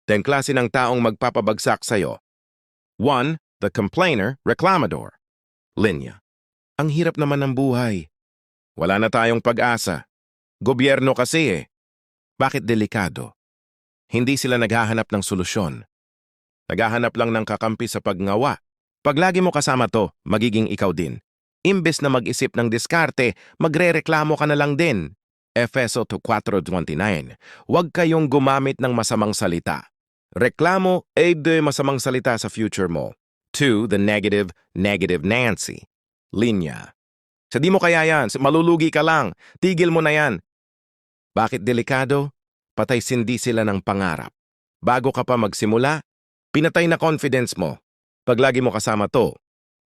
Then klase ng taong magpapabagsak sa'yo. 1. The complainer, reclamador. Linya. Ang hirap naman ng buhay. Wala na tayong pag-asa. Gobyerno kasi eh. Bakit delikado? Hindi sila naghahanap ng solusyon. Naghahanap lang ng kakampi sa pagngawa. Pag lagi mo kasama to, magiging ikaw din. Imbes na mag-isip ng diskarte, magrereklamo ka na lang din. Efeso 4:29. Huwag kayong gumamit ng masamang salita. Reklamo ay masamang salita sa future mo. 2. The negative Nancy. Linya. Sa di mo kaya yan, malulugi ka lang. Tigil mo na yan. Bakit delikado? Patay sindi sila ng pangarap. Bago ka pa magsimula, pinatay na confidence mo. Pag lagi mo kasama to,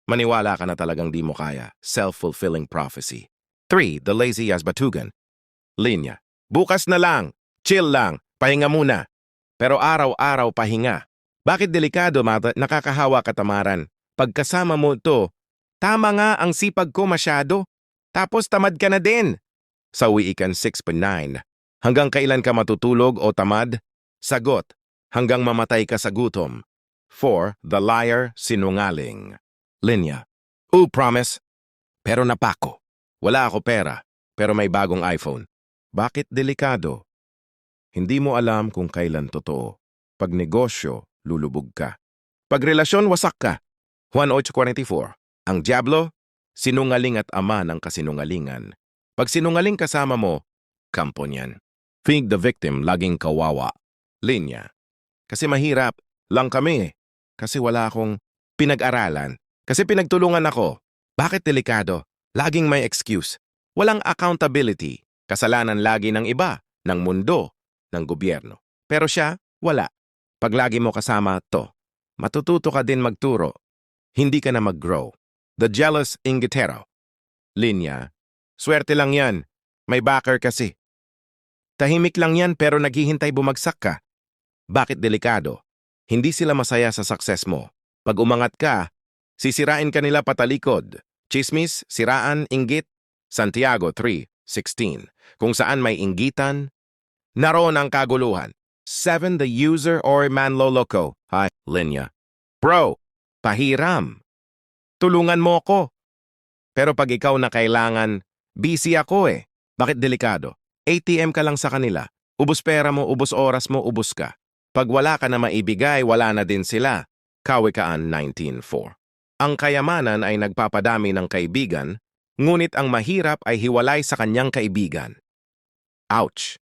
maniwala ka na talagang di mo kaya. Self-fulfilling prophecy. 3. The lazy as batugan. Linya. Bukas na lang. Chill lang. Pahinga muna. Pero araw-araw pahinga. Bakit delikado, mata? Nakakahawa katamaran. Pagkasama mo to, tama nga ang sipag ko masyado. Tapos tamad ka na din. Sa Wiikan 6:9. Hanggang kailan ka matutulog o tamad? Sagot. Hanggang mamatay ka sa gutom. 4. The liar, sinungaling. Linya. Promise. Pero napako. Wala ako pera, pero may bagong iPhone. Bakit delikado? Hindi mo alam kung kailan totoo. Pag negosyo, lulubog ka. Pag relasyon, wasak ka. Juan 8:44. Ang diablo, sinungaling at ama ng kasinungalingan. Pag sinungaling kasama mo, kampo niyan. Feed the victim, laging kawawa. Linya. Kasi mahirap lang kami. Kasi wala akong pinag-aralan. Kasi pinagtulungan ako. Bakit delikado? Laging may excuse. Walang accountability. Kasalanan lagi ng iba, ng mundo, ng gobyerno. Pero siya, wala. Pag lagi mo kasama to, matututo ka din magturo. Hindi ka na mag-grow. The jealous inggitero. Linya. Swerte lang yan. May backer kasi. Tahimik lang yan pero naghihintay bumagsak ka. Bakit delikado? Hindi sila masaya sa success mo. Pag umangat ka, sisirain ka nila patalikod. Chismis, siraan, inggit. Santiago 3:16. Kung saan may inggitan, naroon ang kaguluhan. 7. The user or manloloko. Hi, Linya. Bro, pahiram. Tulungan mo ko. Pero pag ikaw na kailangan, busy ako eh. Bakit delikado? ATM ka lang sa kanila. Ubus pera mo, ubus oras mo, ubus ka. Pag wala ka na maibigay, wala na din sila. Kawikaan 19:4. Ang kayamanan ay nagpapadami ng kaibigan, ngunit ang mahirap ay hiwalay sa kanyang kaibigan. Ouch!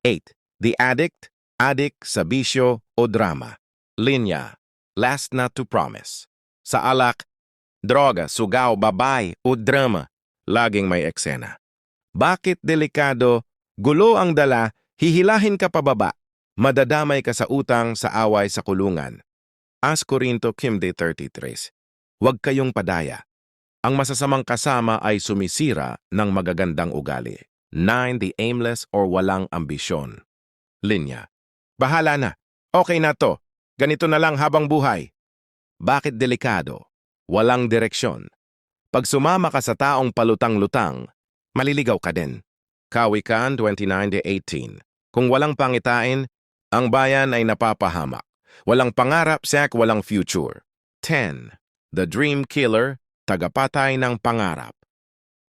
8. The addict sa bisyo o drama. Linya. Last not to promise. Sa alak, droga, sugaw, babay o drama, laging may eksena. Bakit delikado? Gulo ang dala, hihilahin ka pababa. Madadamay ka sa utang, sa away, sa kulungan. As Corinto 15:33. Huwag kayong padaya. Ang masasamang kasama ay sumisira ng magagandang ugali. 9. The aimless or walang ambisyon. Linya. Bahala na. Okay na to. Ganito na lang habang buhay. Bakit delikado? Walang direksyon. Pag sumama ka sa taong palutang-lutang, maliligaw ka din. Kawikaan 29:18. Kung walang pangitain, ang bayan ay napapahamak. Walang pangarap, walang future. 10. The dream killer, tagapatay ng pangarap.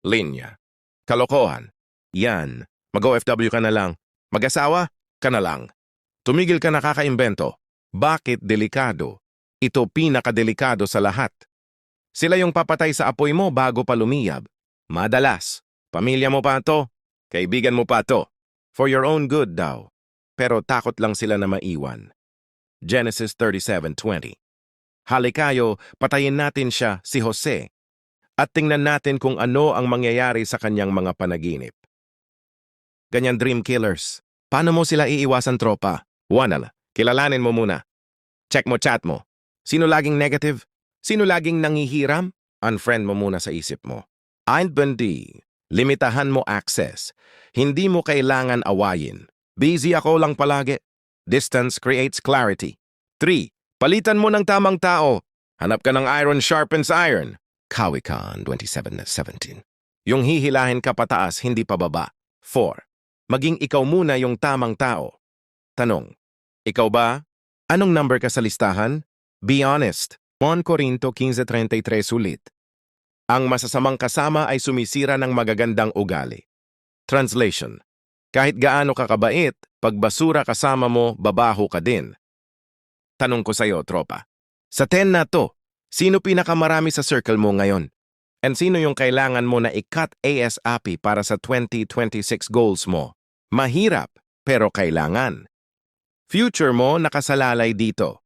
Linya. Kalokohan. Yan. Mag-OFW ka na lang. Mag-asawa ka na lang. Tumigil ka nakakaimbento. Bakit delikado? Ito pinakadelikado sa lahat. Sila yung papatay sa apoy mo bago pa lumiyab. Madalas. Pamilya mo pa to. Kaibigan mo pa to. For your own good daw. Pero takot lang sila na maiwan. Genesis 37:20. Halikayo, patayin natin siya, si Jose, at tingnan natin kung ano ang mangyayari sa kanyang mga panaginip. Ganyan dream killers. Paano mo sila iiwasan, tropa? 1. Kilalanin mo muna. Check mo chat mo. Sino laging negative? Sino laging nangihiram? Unfriend mo muna sa isip mo. 2. Limitahan mo access. Hindi mo kailangan awayin. Busy ako lang palagi. Distance creates clarity. 3. Palitan mo ng tamang tao. Hanap ka ng iron sharpens iron. Kawikaan 27:17. Yung hihilahin ka pataas, hindi pababa. 4. Maging ikaw muna yung tamang tao. Tanong, ikaw ba Anong number ka sa listahan? Be honest. 1 Corinto 15:33 ulit. Ang masasamang kasama ay sumisira ng magagandang ugali. Translation. Kahit gaano ka kabait, pag basura kasama mo, babaho ka din. Tanong ko sa'yo, tropa. Sa 10 na to, sino pinakamarami sa circle mo ngayon? And sino yung kailangan mo na i-cut ASAP para sa 2026 goals mo? Mahirap, pero kailangan. Future mo nakasalalay dito.